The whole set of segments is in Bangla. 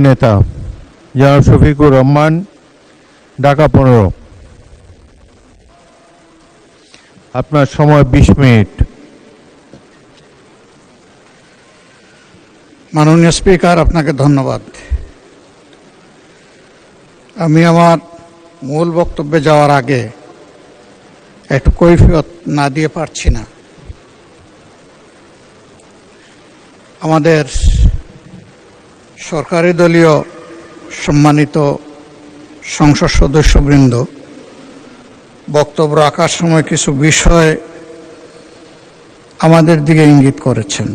নেতা জনাব শফিকুর রহমান, ঢাকা 15। আপনার সময় 20 মিনিট। মাননীয় স্পিকার, আপনাকে ধন্যবাদ। আমি আমার মূল বক্তব্যে যাওয়ার আগে একটু কৈফিয়ত না দিয়ে পারছি না। আমাদের সরকারি দলীয় সম্মানিত সংসদ সদস্যবৃন্দ বক্তব্য রাখার সময় কিছু বিষয় আমাদের দিকে ইঙ্গিত করেছেন,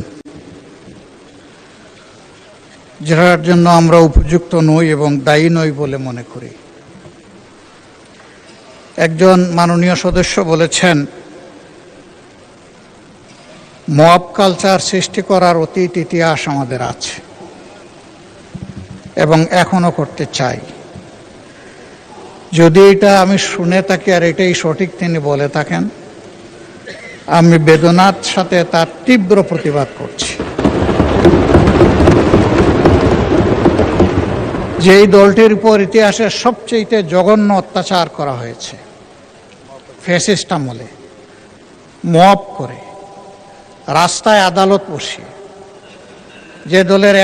যেটার জন্য আমরা উপযুক্ত নই এবং দায়ী নই বলে মনে করি। একজন মাননীয় সদস্য বলেছেন, মব কালচার সৃষ্টি করার অতীত ইতিহাস আমাদের আছে এবং এখনো করতে চাই। যদি এটা আমি শুনে থাকি আর এটাই সঠিক তিনি বলে থাকেন, আমি বেদনার সাথে তার তীব্র প্রতিবাদ করছি। যেই দলটির উপর ইতিহাসের সবচেয়ে জঘন্য অত্যাচার করা হয়েছে, ফ্যাসিস্ট আমলে মব করে রাস্তায় আদালত বসিয়ে, যে দলের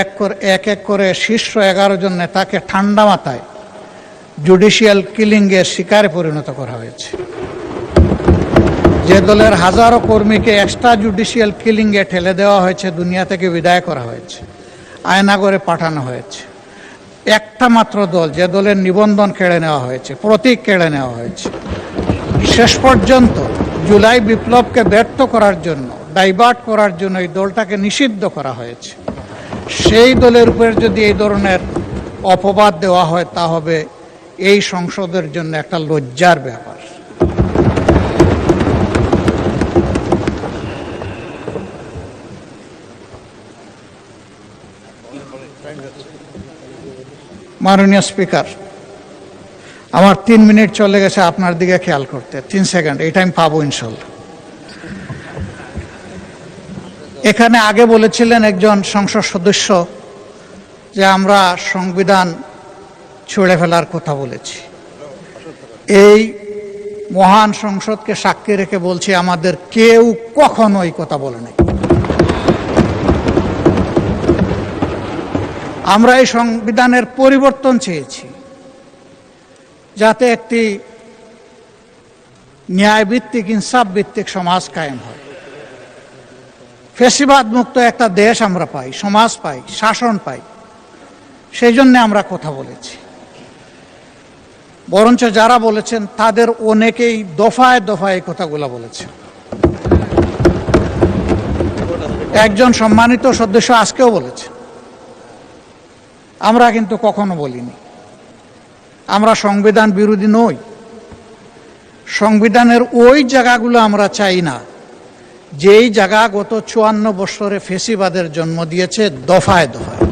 এক এক করে শীর্ষ 11 জন নেতাকে ঠান্ডা মাথায় জুডিশিয়াল কিলিংয়ের শিকারে পরিণত করা হয়েছে, যে দলের হাজারো কর্মীকে এক্সট্রা জুডিশিয়াল কিলিংয়ে ঠেলে দেওয়া হয়েছে, দুনিয়া থেকে বিদায় করা হয়েছে, আয়নাগরে পাঠানো হয়েছে। একটা মাত্র দল, যে দলের নিবন্ধন কেড়ে নেওয়া হয়েছে, প্রতীক কেড়ে নেওয়া হয়েছে, শেষ পর্যন্ত জুলাই বিপ্লবকে ব্যর্থ করার জন্য, ডাইভার্ট করার জন্য এই দলটাকে নিষিদ্ধ করা হয়েছে। সেই দলের উপর যদি এই ধরনের অপবাদ দেওয়া হয়, তা হবে এই সংসদের জন্য একটা লজ্জার ব্যাপার। মাননীয় স্পিকার, আমার 3 মিনিট চলে গেছে, আপনার দিকে খেয়াল করতে 3 সেকেন্ড, এই টাইম পাবো ইনশাল্লাহ। এখানে আগে বলেছিলেন একজন সংসদ সদস্য যে আমরা সংবিধান ছুঁড়ে ফেলার কথা বলেছি। এই মহান সংসদকে সাক্ষী রেখে বলছি, আমাদের কেউ কখনো এই কথা বলে নাই। আমরা এই সংবিধানের পরিবর্তন চেয়েছি, যাতে একটি ন্যায়ভিত্তিক, ইনসাফ ভিত্তিক সমাজ কায়েম হয়, ফ্যাসিবাদ মুক্ত একটা দেশ আমরা পাই, সমাজ পাই, শাসন পাই। সেই জন্য আমরা কথা বলেছি। বরঞ্চ যারা বলেছেন তাদের অনেকেই দফায় দফায় এই কথাগুলো বলেছেন। একজন সম্মানিত সদস্য আজকেও বলেছেন, আমরা কিন্তু কখনো বলিনি আমরা সংবিধান বিরোধী নই। সংবিধানের ওই জায়গাগুলো আমরা চাই না যেই জায়গা গত 54 বছরে ফ্যাসিবাদের জন্ম দিয়েছে দফায় দফায়।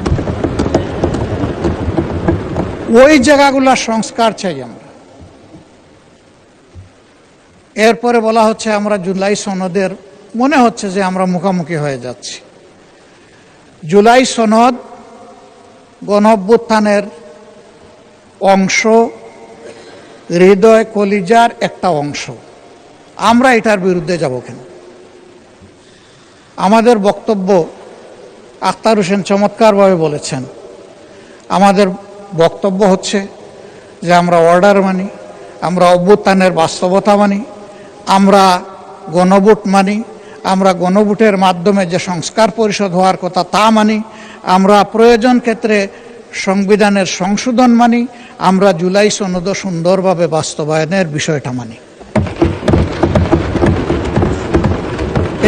ওই জায়গাগুলো সংস্কার চাই আমরা। এরপরে বলা হচ্ছে আমরা জুলাই সনদের, মনে হচ্ছে যে আমরা মুখোমুখি হয়ে যাচ্ছি। জুলাই সনদ গণঅভ্যুত্থানের অংশ, হৃদয় কলিজার একটা অংশ। আমরা এটার বিরুদ্ধে যাব কেন? আমাদের বক্তব্য আখতার হোসেন চমৎকারভাবে বলেছেন। আমাদের বক্তব্য হচ্ছে যে আমরা অর্ডার মানি, আমরা অভ্যুত্থানের বাস্তবতা মানি, আমরা গণভোট মানি, আমরা গণভোটের মাধ্যমে যে সংস্কার পরিষদ হওয়ার কথা তা মানি, আমরা প্রয়োজন ক্ষেত্রে সংবিধানের সংশোধন মানি, আমরা জুলাই সনদ সুন্দরভাবে বাস্তবায়নের বিষয়টা মানি।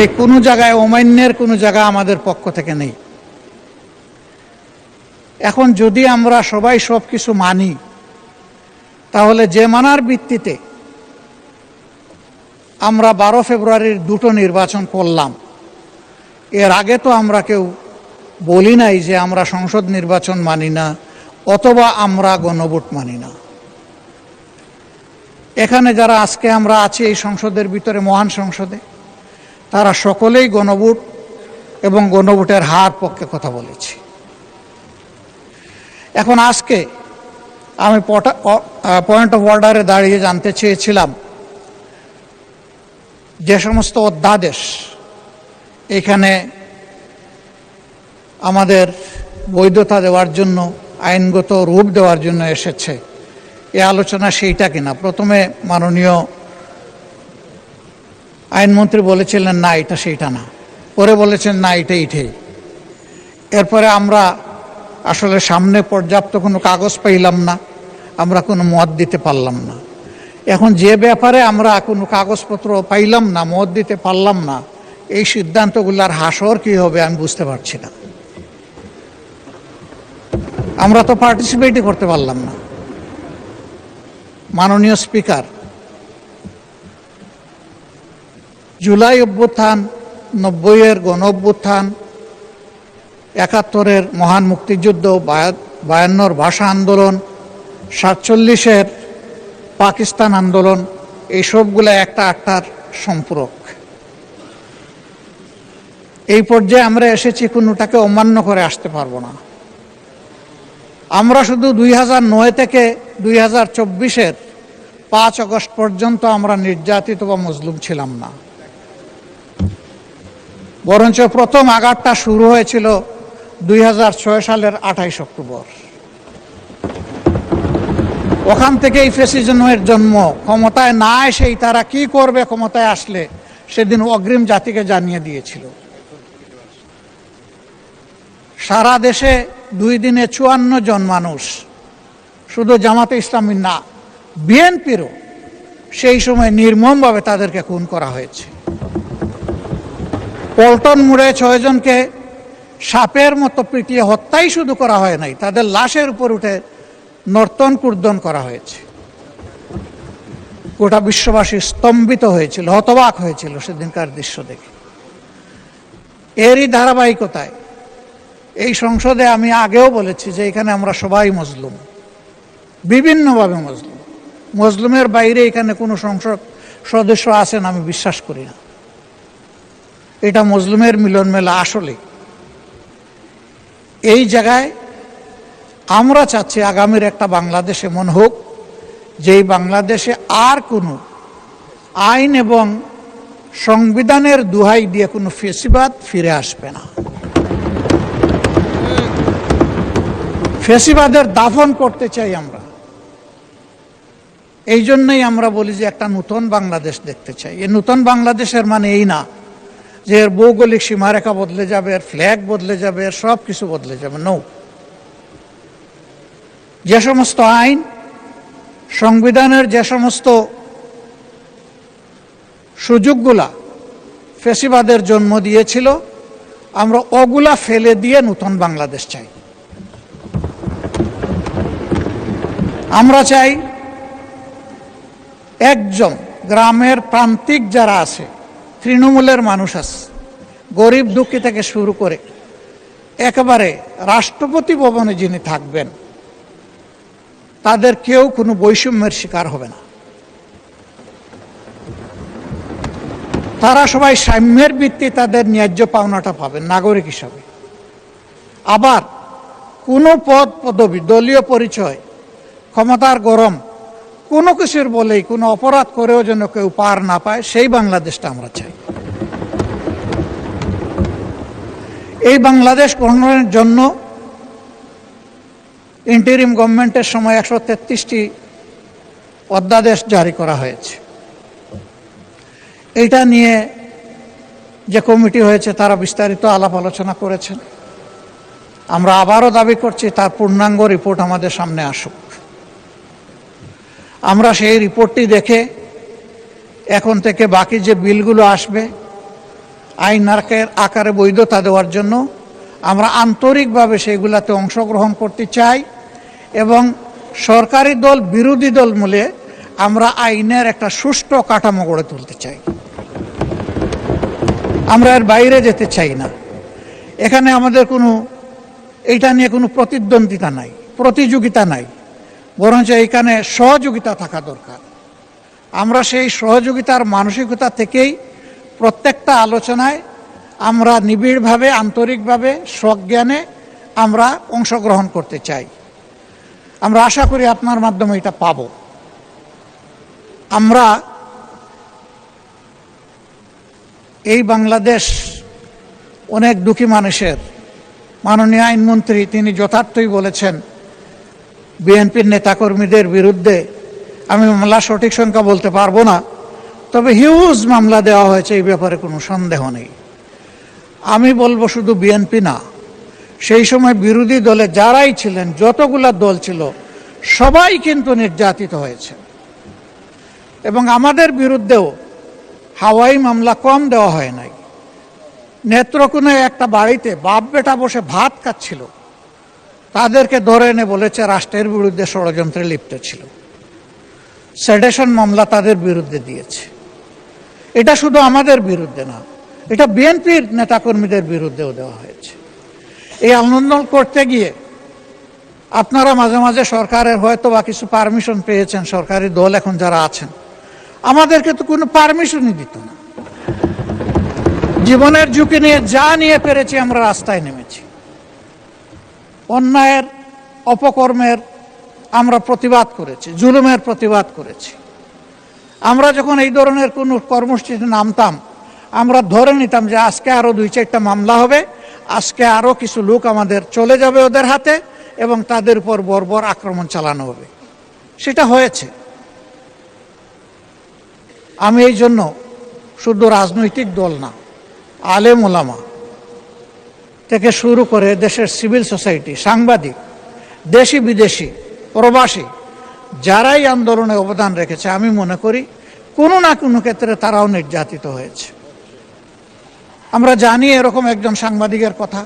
এই কোনো জায়গায় অমান্যের কোনো জায়গা আমাদের পক্ষ থেকে নেই। এখন যদি আমরা সবাই সব কিছু মানি, তাহলে যে মানার ভিত্তিতে আমরা 12 ফেব্রুয়ারির 2টো নির্বাচন করলাম, এর আগে তো আমরা কেউ বলি নাই যে আমরা সংসদ নির্বাচন মানি না অথবা আমরা গণভোট মানি না। এখানে যারা আজকে আমরা আছি এই সংসদের ভিতরে, মহান সংসদে, তারা সকলেই গণভোট এবং গণভোটের হার পক্ষে কথা বলেছি। এখন আজকে আমি পয়েন্ট অফ অর্ডারে দাঁড়িয়ে জানতে চেয়েছিলাম যে সমস্ত অধ্যাদেশ এখানে আমাদের বৈধতা দেওয়ার জন্য, আইনগত রূপ দেওয়ার জন্য এসেছে, এ আলোচনা সেইটা কিনা। প্রথমে মাননীয় আইনমন্ত্রী বলেছিলেন না এটা সেইটা না, পরে বলেছেন না এটা এইটাই। এরপরে আমরা আসলে সামনে পর্যাপ্ত কোনো কাগজ পাইলাম না, আমরা কোনো মত দিতে পারলাম না। এখন যে ব্যাপারে আমরা কোনো কাগজপত্র পাইলাম না, মত দিতে পারলাম না, এই সিদ্ধান্তগুলার হাসর কী হবে আমি বুঝতে পারছি না। আমরা তো পার্টিসিপেটই করতে পারলাম না। মাননীয় স্পিকার, জুলাই অভ্যুত্থান, 90-এর গণ অভ্যুত্থান, 71-এর মহান মুক্তিযুদ্ধ, 52-র ভাষা আন্দোলন, 47-এর পাকিস্তান আন্দোলন, এইসবগুলো একটা আটটার সম্পূরক। এই পর্যায়ে আমরা এসেছি, কোনোটাকে অমান্য করে আসতে পারবো না। আমরা শুধু 2009 থেকে 2024-এর 5 আগস্ট পর্যন্ত আমরা নির্যাতিত বা মজলুম ছিলাম না, বরঞ্চ প্রথম আঘাতটা শুরু হয়েছিল 2006 সালের 28 অক্টোবর। ওখান থেকেই ফ্যাসিজমের জন্ম। ক্ষমতায় না এসেই তারা কি করবে ক্ষমতায় আসলে, সেদিন অগ্রিম জাতিকে জানিয়ে দিয়েছিল। সারা দেশে 2 দিনে 54 জন মানুষ, শুধু জামাতে ইসলামী না, বিএনপিরও সেই সময় নির্মমভাবে তাদেরকে খুন করা হয়েছে। পল্টন মোড়ে 6 জনকে সাপের মতো পিটিয়ে হত্যাই শুধু করা হয় নাই, তাদের লাশের উপর উঠে নর্তন কুর্দন করা হয়েছে। গোটা বিশ্ববাসী স্তম্ভিত হয়েছিল, হতবাক হয়েছিল সেদিনকার দৃশ্য দেখে। এরই ধারাবাহিকতায় এই সংসদে আমি আগেও বলেছি যে এখানে আমরা সবাই মজলুম, বিভিন্নভাবে মজলুম। মজলুমের বাইরে এখানে কোনো সংসদ সদস্য আছেন আমি বিশ্বাস করি না। এটা মজলুমের মিলন মেলা। আসলে এই জায়গায় আমরা চাচ্ছি আগামীর একটা বাংলাদেশ এমন হোক যেই বাংলাদেশে আর কোনো আইন এবং সংবিধানের দোহাই দিয়ে কোনো ফ্যাসিবাদ ফিরে আসবে না। ফ্যাসিবাদের দাফন করতে চাই আমরা। এই জন্যই আমরা বলি যে একটা নতুন বাংলাদেশ দেখতে চাই। এই নতুন বাংলাদেশের মানে এই না যে এর ভৌগোলিক সীমারেখা বদলে যাবে, এর ফ্ল্যাগ বদলে যাবে, এর সব কিছু বদলে যাবে। নো, যে সমস্ত আইন, সংবিধানের যে সমস্ত সুযোগগুলা ফ্যাসিবাদের জন্ম দিয়েছিল, আমরা ওগুলা ফেলে দিয়ে নতুন বাংলাদেশ চাই। আমরা চাই একজন গ্রামের প্রান্তিক যারা আছে, তৃণমূলের মানুষ আছে, গরিব দুঃখী থেকে শুরু করে একেবারে রাষ্ট্রপতি ভবনে যিনি থাকবেন, তাদের কেউ কোনো বৈষম্যের শিকার হবে না। তারা সবাই সাম্যের ভিত্তি তাদের ন্যায্য পাওনাটা পাবেন নাগরিক হিসাবে। আবার কোনো পদ পদবি, দলীয় পরিচয়, ক্ষমতার গরম কোনো কিছুর বলেই কোনো অপরাধ করেও যেন কেউ পার না পায়, সেই বাংলাদেশটা আমরা চাই। এই বাংলাদেশ গঠনের জন্য ইন্টারিম গভর্নমেন্টের সময় 133টি অধ্যাদেশ জারি করা হয়েছে। এইটা নিয়ে যে কমিটি হয়েছে তারা বিস্তারিত আলাপ আলোচনা করেছেন। আমরা আবারও দাবি করছি তার পূর্ণাঙ্গ রিপোর্ট আমাদের সামনে আসুক। আমরা সেই রিপোর্টটি দেখে এখন থেকে বাকি যে বিলগুলো আসবে আইন আকারে বৈধতা দেওয়ার জন্য আমরা আন্তরিকভাবে সেইগুলাতে অংশগ্রহণ করতে চাই এবং সরকারি দল বিরোধী দল মিলে আমরা আইনের একটা সুষ্ঠু কাঠামো গড়ে তুলতে চাই। আমরা এর বাইরে যেতে চাই না। এখানে আমাদের কোনো এইটা নিয়ে কোনো প্রতিদ্বন্দ্বিতা নাই, প্রতিযোগিতা নাই, বরঞ্চ এইখানে সহযোগিতা থাকা দরকার। আমরা সেই সহযোগিতার মানসিকতা থেকেই প্রত্যেকটা আলোচনায় আমরা নিবিড়ভাবে, আন্তরিকভাবে, সজ্ঞানে আমরা অংশগ্রহণ করতে চাই। আমরা আশা করি আপনার মাধ্যমে এটা পাব। আমরা এই বাংলাদেশ অনেক দুঃখী মানুষের। মাননীয় আইনমন্ত্রী তিনি যথার্থই বলেছেন বিএনপির নেতাকর্মীদের বিরুদ্ধে, আমি মামলা সঠিক সংখ্যা বলতে পারবো না, তবে হিউজ মামলা দেওয়া হয়েছে, এই ব্যাপারে কোনো সন্দেহ নেই। আমি বলবো শুধু বিএনপি না, সেই সময় বিরোধী দলে যারাই ছিলেন, যতগুলা দল ছিল, সবাই কিন্তু নির্যাতিত হয়েছে। এবং আমাদের বিরুদ্ধেও হাওয়াই মামলা কম দেওয়া হয় নাই। নেত্রকোণে একটা বাড়িতে বাপ বেটা বসে ভাত খাচ্ছিল, তাদেরকে ধরে এনে বলেছে রাষ্ট্রের বিরুদ্ধে ষড়যন্ত্রে লিপ্ত ছিল। সেডেশন মামলা তাদের বিরুদ্ধে দিয়েছে। এটা শুধু আমাদের বিরুদ্ধে না, এটা বিএনপির নেতাকর্মীদের বিরুদ্ধেও দেওয়া হয়েছে। এই আন্দোলন করতে গিয়ে আপনারা মাঝে মাঝে সরকারের হয়তো বা কিছু পারমিশন পেয়েছেন, সরকারি দল এখন যারা আছেন, আমাদেরকে তো কোনো পারমিশনই দিত না। জীবনের ঝুঁকি নিয়ে যা নিয়ে পেরেছি আমরা রাস্তায় নেমেছি। অন্যায়ের, অপকর্মের আমরা প্রতিবাদ করেছি, জুলুমের প্রতিবাদ করেছি। আমরা যখন এই ধরনের কোনো কর্মসূচিতে নামতাম, আমরা ধরে নিতাম যে আজকে আরো 2-4টা মামলা হবে, আজকে আরো কিছু লোক আমাদের চলে যাবে ওদের হাতে এবং তাদের উপর বর্বর আক্রমণ চালানো হবে। সেটা হয়েছে। আমি এই জন্য শুধু রাজনৈতিক দল না, আলেম ওলামা থেকে শুরু করে দেশের সিভিল সোসাইটি, সাংবাদিক, দেশি বিদেশি, প্রবাসী যারাই আন্দোলনে অবদান রেখেছে, আমি মনে করি কোনো না কোনো ক্ষেত্রে তারাও নির্যাতিত হয়েছে। আমরা জানি এরকম একজন সাংবাদিকের কথা,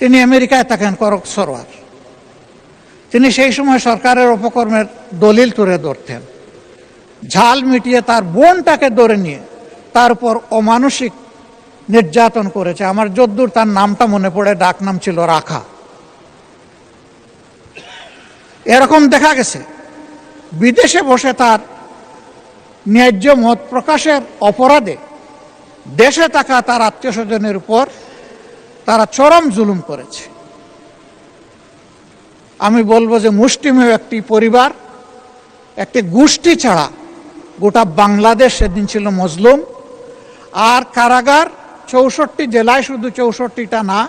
তিনি আমেরিকায় থাকেন, করক সরোয়ার। তিনি সেই সময় সরকারের অপকর্মের দলিল তুলে ধরতেন, ঝাল মিটিয়ে তার বোনটাকে ধরে নিয়ে তার উপর অমানসিক নির্যাতন করেছে। আমার যদ্দূর তার নামটা মনে পড়ে, ডাক নাম ছিল রাখা। এরকম দেখা গেছে বিদেশে বসে তার ন্যায্য মত প্রকাশের অপরাধে দেশে থাকা তার আত্মীয় স্বজনের উপর তারা চরম জুলুম করেছে। আমি বলবো যে মুষ্টিমেয় একটি পরিবার, একটি গোষ্ঠী ছাড়া গোটা বাংলাদেশ সেদিন ছিল মজলুম। আর কারাগার 64 জেলায়, শুধু 64টা না,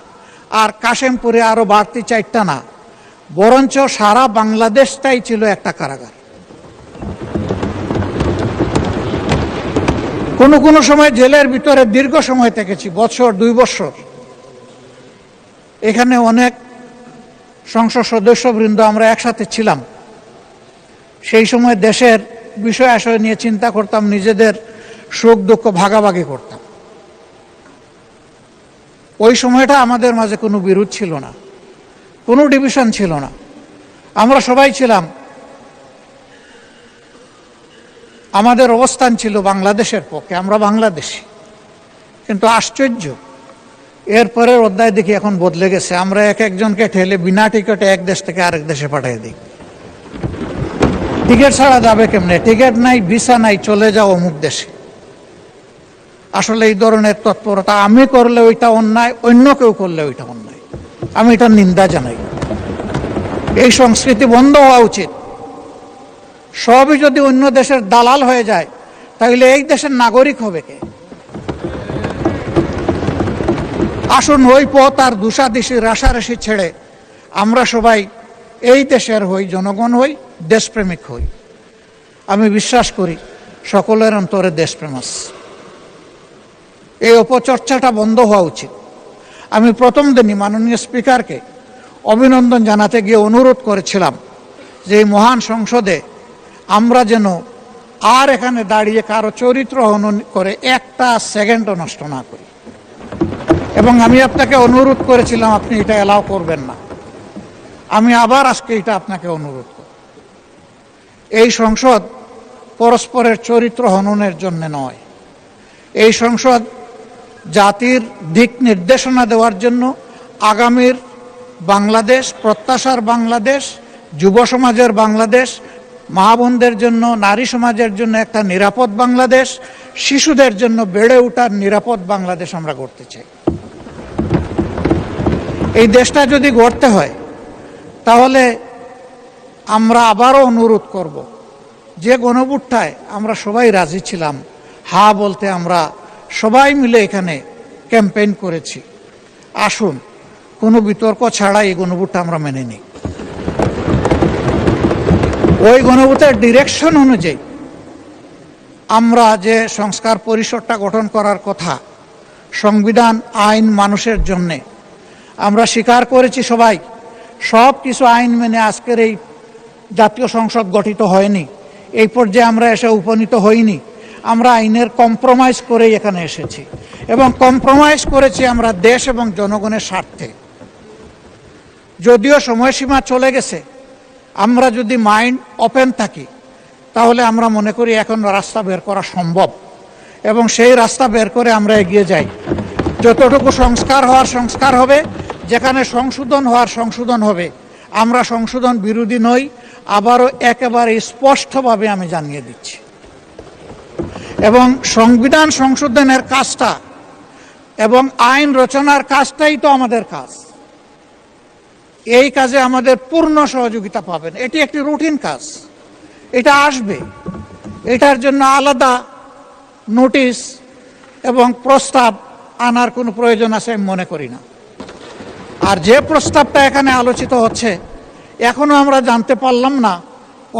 আর কাশেমপুরে আরো বাড়তি 4টা না, বরঞ্চ সারা বাংলাদেশটাই ছিল একটা কারাগার। কোনো কোনো সময় জেলের ভিতরে দীর্ঘ সময় থেকেছি, বছর 2 বছর। এখানে অনেক সংসদ সদস্যবৃন্দ আমরা একসাথে ছিলাম। সেই সময় দেশের বিষয় আশয় নিয়ে চিন্তা করতাম, নিজেদের সুখ দুঃখ ভাগাভাগি করতাম। ওই সময়টা আমাদের মাঝে কোনো বিরোধ ছিল না, কোনো ডিভিশন ছিল না। আমরা সবাই ছিলাম, আমাদের অবস্থান ছিল বাংলাদেশের পক্ষে, আমরা বাংলাদেশি। কিন্তু আশ্চর্য, এরপরের অধ্যায় দেখি এখন বদলে গেছে। আমরা এক একজনকে ঠেলে বিনা টিকিটে এক দেশ থেকে আরেক দেশে পাঠিয়ে দিই। টিকিট ছাড়া যাবে কেমনে? টিকিট নাই, ভিসা নাই, চলে যাও অমুক দেশে। আসলে এই ধরনের তৎপরতা আমি করলে ওইটা অন্যায়, অন্য কেউ করলে ওইটা অন্যায়। আমি এটা নিন্দা জানাই। এই সংস্কৃতি বন্ধ হওয়া উচিত। সবই যদি অন্য দেশের দালাল হয়ে যায়, তাহলে এই দেশের নাগরিক হবে কে? আসুন ওই পথ আর দুষাদিশি রাশারাশি ছেড়ে আমরা সবাই এই দেশের হই, জনগণ হই, দেশপ্রেমিক হই। আমি বিশ্বাস করি সকলের অন্তরে দেশপ্রেম আছে। এই অপচর্চাটা বন্ধ হওয়া উচিত। আমি প্রথম দিনই মাননীয় স্পিকারকে অভিনন্দন জানাতে গিয়ে অনুরোধ করেছিলাম যে এই মহান সংসদে আমরা যেন আর এখানে দাঁড়িয়ে কারো চরিত্র হনন করে একটা সেকেন্ডও নষ্ট না করি। এবং আমি আপনাকে অনুরোধ করেছিলাম আপনি এটা এলাও করবেন না। আমি আবার আজকে এটা আপনাকে অনুরোধ করি। এই সংসদ পরস্পরের চরিত্র হননের জন্য নয়। এই সংসদ জাতির দিক নির্দেশনা দেওয়ার জন্য, আগামীর বাংলাদেশ, প্রত্যাশার বাংলাদেশ, যুব সমাজের বাংলাদেশ, মা বোনদের জন্য, নারী সমাজের জন্য একটা নিরাপদ বাংলাদেশ, শিশুদের জন্য বেড়ে ওঠার নিরাপদ বাংলাদেশ আমরা গড়তে চাই। এই দেশটা যদি গড়তে হয়, তাহলে আমরা আবারও অনুরোধ করব, যে গণভোটটায় আমরা সবাই রাজি ছিলাম, হ্যাঁ বলতে আমরা সবাই মিলে এখানে ক্যাম্পেইন করেছি, আসুন কোনো বিতর্ক ছাড়া এই গণভোটটা আমরা মেনে নিই। ওই গণভোটের ডিরেকশন অনুযায়ী আমরা যে সংস্কার পরিষদটা গঠন করার কথা, সংবিধান আইন মানুষের জন্যে, আমরা স্বীকার করেছি সবাই সব কিছু আইন মেনে আজকের এই জাতীয় সংসদ গঠিত হয়নি, এই পর্যায়ে আমরা এসে উপনীত হইনি। আমরা আইনের কম্প্রোমাইজ করেই এখানে এসেছি এবং কম্প্রোমাইজ করেছি আমরা দেশ এবং জনগণের স্বার্থে। যদিও সময়সীমা চলে গেছে, আমরা যদি মাইন্ড ওপেন থাকি তাহলে আমরা মনে করি এখন রাস্তা বের করা সম্ভব এবং সেই রাস্তা বের করে আমরা এগিয়ে যাই। যতটুকু সংস্কার হওয়ার সংস্কার হবে, যেখানে সংশোধন হওয়ার সংশোধন হবে। আমরা সংশোধন বিরোধী নই, আবারও একেবারে স্পষ্টভাবে আমি জানিয়ে দিচ্ছি। এবং সংবিধান সংশোধনের কাজটা এবং আইন রচনার কাজটাই তো আমাদের কাজ। এই কাজে আমাদের পূর্ণ সহযোগিতা পাবেন। এটি একটি রুটিন কাজ, এটা আসবে, এটার জন্য আলাদা নোটিশ এবং প্রস্তাব আনার কোনো প্রয়োজন আছে আমি মনে করি না। আর যে প্রস্তাবটা এখানে আলোচিত হচ্ছে, এখনো আমরা জানতে পারলাম না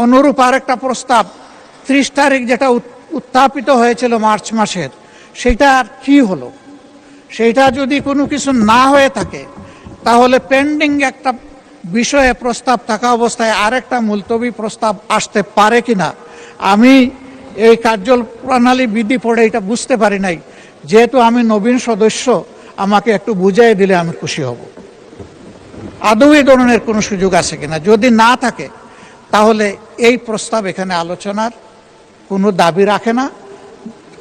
অনুরূপ আরেকটা প্রস্তাব 30 তারিখ যেটা উত্থাপিত হয়েছিল মার্চ মাসের, সেটা আর কি হলো। সেইটা যদি কোনো কিছু না হয়ে থাকে তাহলে পেন্ডিং একটা বিষয়ে প্রস্তাব থাকা অবস্থায় আরেকটা মুলতবি প্রস্তাব আসতে পারে কিনা আমি এই কার্যপ্রণালী বিধি পড়ে এটা বুঝতে পারি নাই। যেহেতু আমি নবীন সদস্য, আমাকে একটু বুঝিয়ে দিলে আমি খুশি হব। আদৌ এই ধরনের কোনো সুযোগ আছে কিনা, যদি না থাকে তাহলে এই প্রস্তাব এখানে আলোচনার কোনো দাবি রাখে না।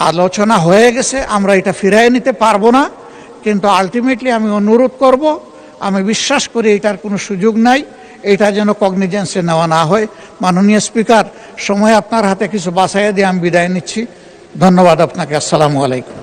আলোচনা হয়ে গেছে, আমরা এটা ফিরিয়ে নিতে পারবো না, কিন্তু আলটিমেটলি আমি অনুরোধ করব, আমি বিশ্বাস করি এটার কোনো সুযোগ নাই, এটা যেন কগনিজেন্সে নেওয়া না হয়। মাননীয় স্পিকার, সময় আপনার হাতে কিছু বাছাইয়া দিয়ে আমি বিদায় নিচ্ছি। ধন্যবাদ আপনাকে। আসসালামু আলাইকুম।